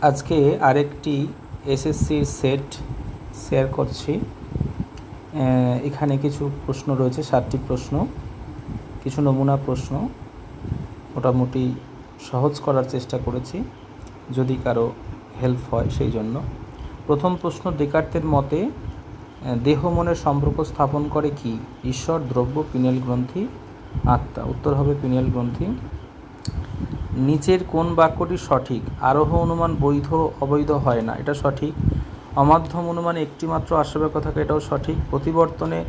আজকে আরেকটি এসএসসির সেট শেয়ার করছি। এখানে কিছু প্রশ্ন রয়েছে, 7টি প্রশ্ন, কিছু নমুনা প্রশ্ন। মোটামুটি সহজ করার চেষ্টা করেছি, যদি কারো হেল্প হয় সেই জন্য। প্রথম প্রশ্ন, ডেকার্তের মতে দেহ মনের সম্পর্ক স্থাপন করে কি? ঈশ্বর, দ্রব্য, পিনিয়াল গ্রন্থি, আত্মা। উত্তর হবে পিনিয়াল গ্রন্থি। নিচের কোন বাক্যটি সঠিক? আরোহ অনুমান বৈধ অবৈধ হয় না, এটা সঠিক। অমাধ্যম অনুমানে একটি মাত্র আশ্রয়বাক্য থাকে, এটাও সঠিক। প্রতিবর্তনে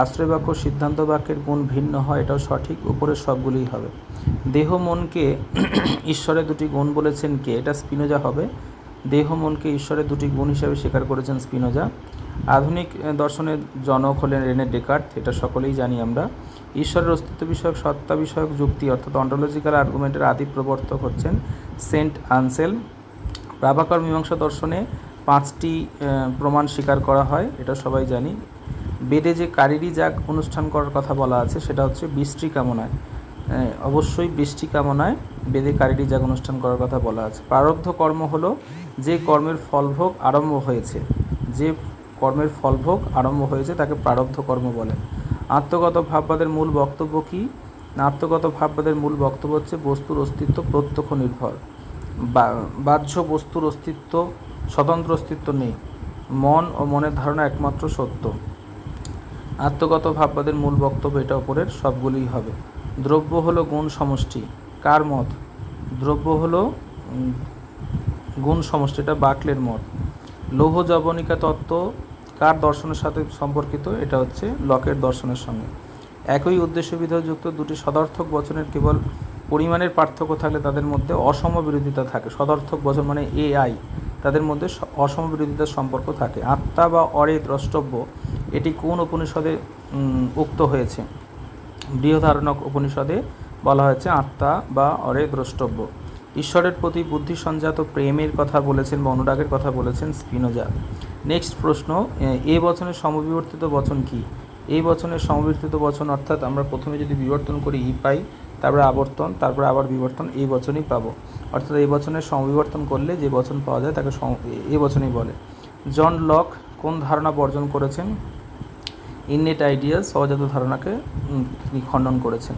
আশ্রয়বাক্য সিদ্ধান্ত বাক্যের গুণ ভিন্ন হয়, এটাও সঠিক। উপরের সবগুলিই হবে। দেহ মনকে ঈশ্বরের দুটি গুণ বলেছেন কে? এটা স্পিনোজা হবে। দেহ মনকে ঈশ্বরের দুটি গুণ হিসাবে স্বীকার করেছেন স্পিনোজা। আধুনিক দর্শনের জনক হলেন রেনে ডেকার্ত, এটা সকলেই জানি আমরা। ঈশ্বরের অস্তিত্ব বিষয়ক সত্তা বিষয়ক যুক্তি অর্থাৎ অন্টোলজিক্যাল আর্গুমেন্টের আদি প্রবর্তক হচ্ছেন সেন্ট আনসেলম। প্রাভাকর মীমাংসা দর্শনে 5টি প্রমাণ স্বীকার করা হয়, এটা সবাই জানি। বেদে যে কারিরি যাগ অনুষ্ঠান করার কথা বলা আছে সেটা হচ্ছে বৃষ্টি কামনায়। অবশ্যই বৃষ্টি কামনায় বেদে কারিরি যাগ অনুষ্ঠান করার কথা বলা আছে। প্রারব্ধ কর্ম হলো যে কর্মের ফলভোগ আরম্ভ হয়েছে, যে কর্মের ফলভোগ আরম্ভ হয়েছে তাকে প্রারব্ধ কর্ম বলে। আত্মগত ভাববাদের মূল বক্তব্য কি? আত্মগত ভাববাদের মূল বক্তব্য হচ্ছে বস্তুর অস্তিত্ব প্রত্যক্ষ নির্ভর। বাহ্য বস্তুর অস্তিত্ব, স্বতন্ত্র অস্তিত্ব নেই। মন ও মনের ধারণা একমাত্র সত্য। আত্মগত ভাববাদের মূল বক্তব্য এটা ওপরের সবগুলিই হবে। দ্রব্য হলো গুণ সমষ্টি, কার মত? দ্রব্য হলো গুণ সমষ্টি, এটা বাকলের মত। লৌহ যবনিকা তত্ত্ব কার দর্শনের সাথে সম্পর্কিত? এটা হচ্ছে লকের দর্শনের সঙ্গে। একই উদ্দেশ্য বিধেয়যুক্ত দুটি সদর্থক বচনের কেবল পরিমাণের পার্থক্য থাকলে তাদের মধ্যে অসম বিরোধিতা থাকে। সদর্থক বচন মানে এআই, তাদের মধ্যে অসম বিরোধিতার সম্পর্ক থাকে। আত্মা বা অরে দ্রষ্টব্য, এটি কোন উপনিষদে উক্ত হয়েছে? বৃহদারণ্যক উপনিষদে বলা হয়েছে আত্মা বা অরে দ্রষ্টব্য। ঈশ্বরের প্রতি বুদ্ধি সঞ্জাত প্রেমের কথা বলেছেন বা অনুরাগের কথা বলেছেন স্পিনোজা। নেক্সট প্রশ্ন, এ বচনের সমবিবর্তিত বচন কি? এই বচনের সমবিবর্তিত বচন অর্থাৎ আমরা প্রথমে যদি বিবর্তন করি ই পাই, তারপরে আবর্তন, তারপরে আবার বিবর্তন, এই বচনই পাবো। অর্থাৎ এই বচনের সমবিবর্তন করলে যে বচন পাওয়া যায় তাকে এই বচনই বলে। জন লক কোন ধারণা বর্জন করেছেন? ইননেট আইডিয়াস, সহজাত ধারণাকে তিনি খণ্ডন করেছেন।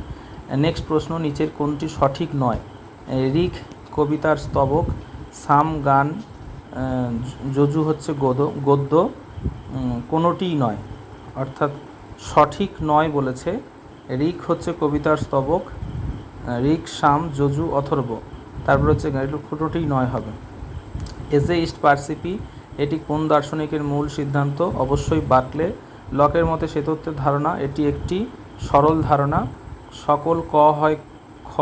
নেক্সট প্রশ্ন, নিচের কোনটি সঠিক নয়? ঋক কবিতার স্তবক, সাম গান, যজু হচ্ছে গদ্য, কোনোটিই নয়। অর্থাৎ সঠিক নয় বলেছে। ঋক হচ্ছে কবিতার স্তবক, ঋক, সাম, যজু, অথর্ব, তারপর হচ্ছে কোনোটিই নয় হবে। এজেইস্ট পার্সিপি, এটি কোন দার্শনিকের মূল সিদ্ধান্ত? অবশ্যই বাকলে। লকের মতে সে তত্ত্বের ধারণা, এটি একটি সরল ধারণা। সকল ক হয় খ,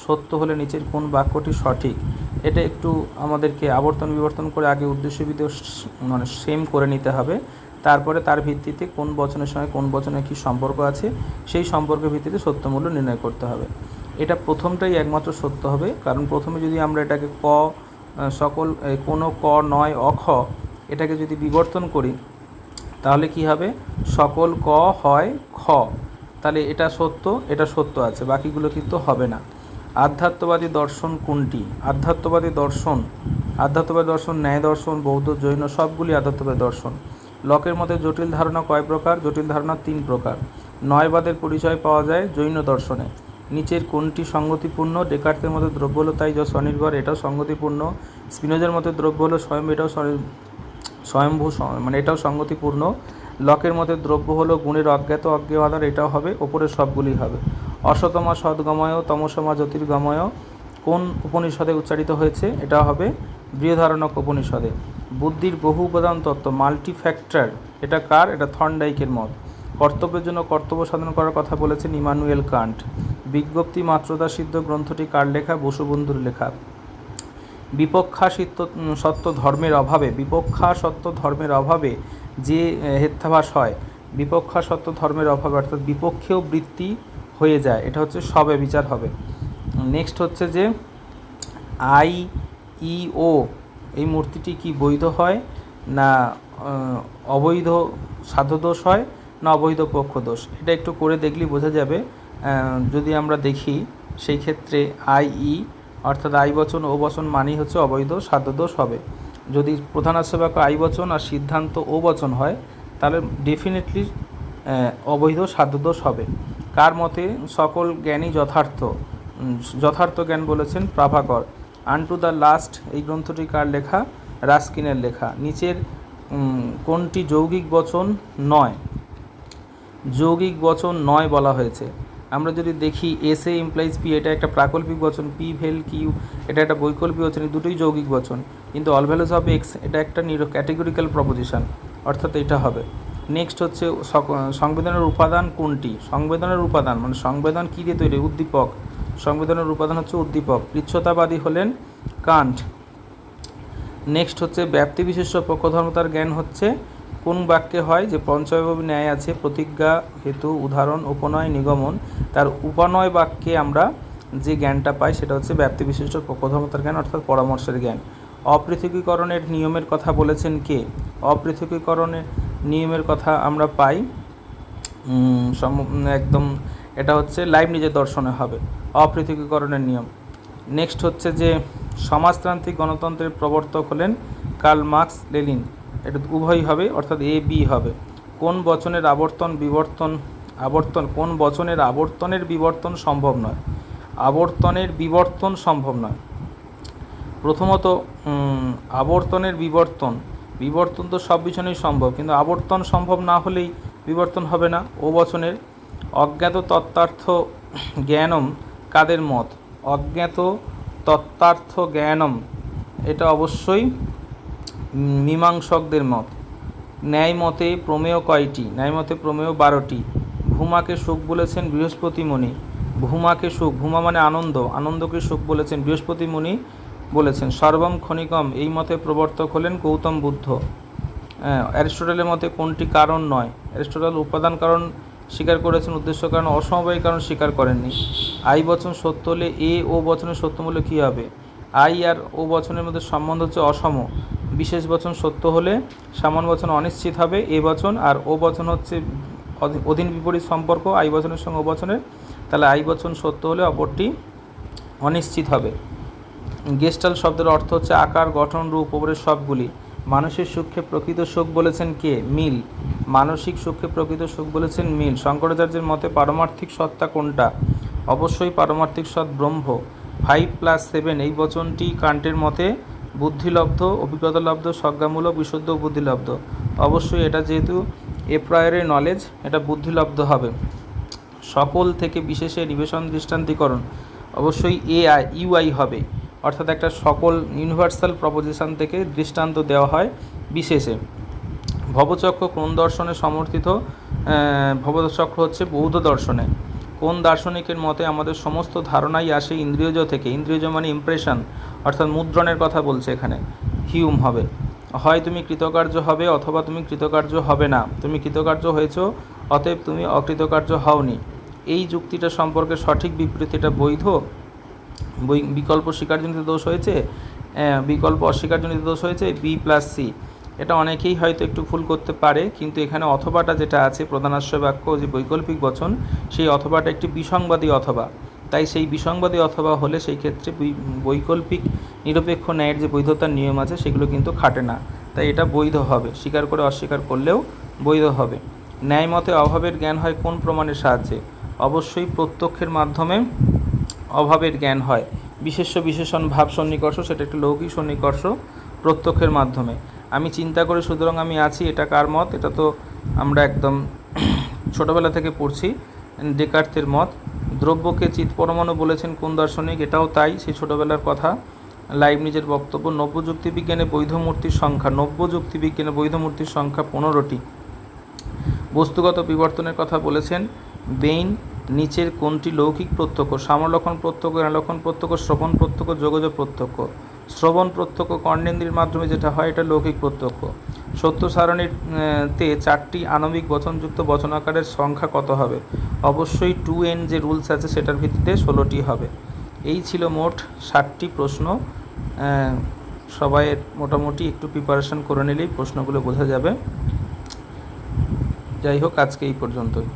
সত্য হলে নিচের কোন বাক্যটি সঠিক? এটা একটু আমাদেরকে আবর্তন বিবর্তন করে আগে উদ্দেশ্যবিধি মানে সেম করে নিতে হবে, তারপরে তার ভিত্তিতে কোন বচনের সঙ্গে কোন বচনের কী সম্পর্ক আছে সেই সম্পর্কের ভিত্তিতে সত্যমূল্য নির্ণয় করতে হবে। এটা প্রথমটাই একমাত্র সত্য হবে, কারণ প্রথমে যদি আমরা এটাকে ক সকল কোনো ক নয় অখ, এটাকে যদি বিবর্তন করি তাহলে কি হবে? সকল ক হয় খ, তাহলে এটা সত্য, এটা সত্য আছে, বাকিগুলো কিন্তু হবে না। আধ্যাত্মবাদী দর্শন কোনটি? আধ্যাত্মবাদী দর্শন ন্যায় দর্শন, বৌদ্ধ, জৈন সবগুলি আধ্যাত্মবাদী দর্শন। লকের মতে জটিল ধারণা কয় প্রকার? জটিল ধারণা 3 প্রকার। নয়বাদের পরিচয় পাওয়া যায় জৈন দর্শনে। নিচের কোনটি সঙ্গতিপূর্ণ? ডেকার্তের মতে দ্রব্য হলো তাই যা স্বনির্ভর, এটাও সঙ্গতিপূর্ণ। স্পিনোজার মতে দ্রব্য হলো স্বয়ং, এটাও স্বয়ম্ভূ, মানে এটাও সঙ্গতিপূর্ণ। লকের মতে দ্রব্য হলো গুণের অজ্ঞাত অজ্ঞেয় আধার, এটাও হবে। ওপরের সবগুলি হবে। অসতমা সদ্গময়, তমসমা জ্যোতির্গময় কোন উপনিষদে উচ্চারিত হয়েছে? এটা হবে বৃহদারণ্যক উপনিষদে। বুদ্ধির বহু উপাদান তত্ত্ব, মাল্টিফ্যাক্টর, এটা কার? এটা থর্নডাইকের মত। কর্তব্যের জন্য কর্তব্য সাধন করার কথা বলেছেন ইমানুয়েল কান্ট। বিজ্ঞপ্তি মাত্রতা সিদ্ধ গ্রন্থটি কার লেখা? বসুবন্ধুর লেখা। বিপক্ষা সত্য ধর্মের অভাবে যে হেত্যাভাস হয়, বিপক্ষা সত্য ধর্মের অভাবে অর্থাৎ বিপক্ষেও বৃত্তি হয়ে যায়, এটা হচ্ছে সবে বিচার হবে। নেক্সট হচ্ছে যে IEO, এই মূর্তিটি কি বৈধ হয় না অবৈধ সাধ্যদোষ হয় না অবৈধ পক্ষদোষ? এটা একটু করে দেখলেই বোঝা যাবে। যদি আমরা দেখি সেই ক্ষেত্রে IE অর্থাৎ আই বচন ও বচন মানেই হচ্ছে অবৈধ সাধ্যদোষ হবে। যদি প্রধানার্থ বাক্য আই বচন আর সিদ্ধান্ত ও বচন হয় তাহলে ডেফিনেটলি অবৈধ সাধ্যদোষ হবে। কার মতে সকল জ্ঞানই যথার্থ? যথার্থ জ্ঞান বলেছেন প্রাভাকর। আনটু দ্য লাস্ট এই গ্রন্থটি কার লেখা? রাস্কিনের লেখা। নিচের কোনটি যৌগিক বচন নয়? যৌগিক বচন নয় বলা হয়েছে। আমরা যদি দেখি এস এ ইমপ্লাইজ পি, এটা একটা প্রাকল্পিক বচন, পি ভেল কিউ এটা একটা বৈকল্পিক বচন, এই দুটোই যৌগিক বচন। কিন্তু অল ভ্যালুস অফ এক্স এটা একটা ক্যাটেগরিক্যাল প্রপোজিশন, অর্থাৎ এটা হবে। নেক্সট হচ্ছে সংবেদনের উপাদান কোনটি? সংবেদনের উপাদান মানে সংবেদন কী দিয়ে তৈরি? উদ্দীপক। সংবেদনের উপাদান হচ্ছে উদ্দীপক। কৃচ্ছতাবাদী হলেন কান্ট। নেক্সট হচ্ছে ব্যাপ্তিবিশেষ্য পক্ষধর্মতার জ্ঞান হচ্ছে কোন বাক্যে হয়? যে পঞ্চবিভক্তি ন্যায় আছে, প্রতিজ্ঞা, হেতু, উদাহরণ, উপনয়, নিগমন, তার উপনয় বাক্যে আমরা যে জ্ঞানটা পাই সেটা হচ্ছে ব্যাপ্তিবিশিষ্ট পক্ষধর্মতার জ্ঞান, অর্থাৎ পরামর্শের জ্ঞান। অপৃথকীকরণের নিয়মের কথা বলেছেন কে? অপৃথকীকরণের নিয়মের কথা আমরা পাই একদম, এটা হচ্ছে লাইবনিজের দর্শনে হবে অপৃথকীকরণের নিয়ম। নেক্সট হচ্ছে যে সমাজতান্ত্রিক গণতন্ত্রের প্রবর্তক হলেন কার্ল মার্কস, লেনিন। এটা উভয়ই হবে, অর্থাৎ এ বি হবে। কোন বচনের কোন বচনের আবর্তনের বিবর্তন সম্ভব নয়? আবর্তনের বিবর্তন সম্ভব নয়। প্রথমত আবর্তনের বিবর্তন তো সব বিছনেই সম্ভব, কিন্তু আবর্তন সম্ভব না হলেই বিবর্তন হবে না। ও বচনের অজ্ঞাত তত্ত্বার্থ জ্ঞানম কাদের মত? অজ্ঞাত তত্ত্বার্থ জ্ঞানম এটা অবশ্যই মীমাংসকদের মত। ন্যায় মতে প্রমেয় কয়টি? ন্যায় মতে প্রমেয় 12টি। ভূমাকে সুখ বলেছেন বৃহস্পতি মুনি। ভূমাকে সুখ, ভূমা মানে আনন্দ, আনন্দকে সুখ বলেছেন বৃহস্পতি মুনি বলেছেন। সর্বম ক্ষণিকম এই মতে প্রবর্তক হলেন গৌতম বুদ্ধ। অ্যারিস্টটলের মতে কোনটি কারণ নয়? অ্যারিস্টটল উপাদান কারণ স্বীকার করেছেন, উদ্দেশ্য কারণ, অসমবায়ী কারণ স্বীকার করেননি। আই বচন সত্য হলে এ ও বচনের সত্য মূল্য কী হবে? আই আর ও বচনের মধ্যে সম্বন্ধ হচ্ছে অসম। বিশেষ বচন সত্য হলে সামান্য বচন অনিশ্চিত হবে এ বচন, আর ও বচন হচ্ছে অধীন বিপরীত সম্পর্ক আই বচনের সঙ্গে ও বচনের, তাহলে আই বচন সত্য হলে অপরটি অনিশ্চিত হবে। গেস্টাল্ট শব্দের অর্থ হচ্ছে আকার, গঠন, রূপ, ওপরের সবগুলি। মানসিক সুখকে প্রকৃত সুখ বলেছেন কে? মিল। মানসিক সুখকে প্রকৃত সুখ বলেছেন মিল। শঙ্করাচার্যের মতে পারমার্থিক সত্তা কোনটা? অবশ্যই পারমার্থিক সৎ ব্রহ্ম। 5+7 এই বচনটি কান্টের মতে বুদ্ধিলব্ধ, অভিজ্ঞতালব্ধ, সজ্ঞামূলক, বিশুদ্ধ বুদ্ধিলব্ধ। অবশ্যই এটা যেহেতু এ প্রায়রের নলেজ, এটা বুদ্ধিলব্ধ হবে। সকল থেকে বিশেষে নিবেশন দৃষ্টান্তিকরণ অবশ্যই ইউআই হবে, অর্থাৎ একটা সকল ইউনিভার্সাল প্রপোজিশন থেকে দৃষ্টান্ত দেওয়া হয় বিশেষে। ভবচক্র কোন দর্শনে সমর্থিত? ভবচক্র হচ্ছে বৌদ্ধ দর্শনে। কোন দার্শনিকের মতে আমাদের সমস্ত ধারণাই আসে ইন্দ্রিয়জ থেকে? ইন্দ্রিয়জ মানে ইমপ্রেশন, অর্থাৎ মুদ্রণের কথা বলছে এখানে। হিউম হবে। হয় তুমি কৃতকার্য হবে অথবা তুমি কৃতকার্য হবে না। তুমি কৃতকার্য হয়েছো, অতএব তুমি অকৃতকার্য হওনি। এই যুক্তিটা সম্পর্কে সঠিক বিবৃতিটা বৈধ? বিকল্প স্বীকারজনিত দোষ হয়েছে, বিকল্প অস্বীকারজনিত দোষ হয়েছে, B+C। এটা অনেকেই হয়তো একটু ভুল করতে পারে, কিন্তু এখানে অথবাটা যেটা আছে প্রধানাশ্রয় বাক্য যে বৈকল্পিক বচন, সেই অথবাটা একটি বিসংবাদী অথবা। তাই সেই বিসংবাদী অথবা হলে সেই ক্ষেত্রে বৈকল্পিক নিরপেক্ষ ন্যায়ের যে বৈধতার নিয়ম আছে সেগুলো কিন্তু খাটে না, তাই এটা বৈধ হবে। স্বীকার করে অস্বীকার করলেও বৈধ হবে। ন্যায় মতে অভাবের জ্ঞান হয় কোন প্রমাণের সাহায্যে? অবশ্যই প্রত্যক্ষের মাধ্যমে অভাবের জ্ঞান হয়। বিশেষ্য বিশেষণ ভাব সন্নিকর্ষ, সেটা একটা লৌকিক সন্নিকর্ষ প্রত্যক্ষের মাধ্যমে। আমি চিন্তা করি সুতরাং আমি আছি, এটা কার মত? এটা তো আমরা একদম ছোটোবেলা থেকে পড়ছি, ডেকার্তের মত। দ্রব্যকে চিৎপরমাণু বলেছেন কোন দার্শনিক? এটাও তাই, সেই ছোটোবেলার কথা। লাইবনিজের বক্তব্য। নব্য যুক্তিবিজ্ঞানে বৈধ মূর্তির সংখ্যা 15টি। বস্তুগত বিবর্তনের কথা বলেছেন বেইন। নিচের কোনটি লৌকিক প্রত্যক্ষ? সামলক্ষণ প্রত্যক্ষ, জ্ঞানলক্ষণ প্রত্যক্ষ, শ্রবণ প্রত্যক্ষ, যোগজ প্রত্যক্ষ। শ্রবণ প্রত্যক্ষ কর্ণেন্দ্রিয়ের মাধ্যমে যেটা হয় এটা লৌকিক প্রত্যক্ষ। সত্য সারণীতে 4টি আণবিক বচনযুক্ত বচনাকারের সংখ্যা কত হবে? অবশ্যই 2n যে রুলস আছে সেটার ভিত্তিতে 16টি হবে। এই ছিল মোট 60টি প্রশ্ন। সবাই মোটামুটি একটু প্রিপারেশন করে নিলেই প্রশ্নগুলো বোঝা যাবে। যাই হোক, আজকে এই পর্যন্তই।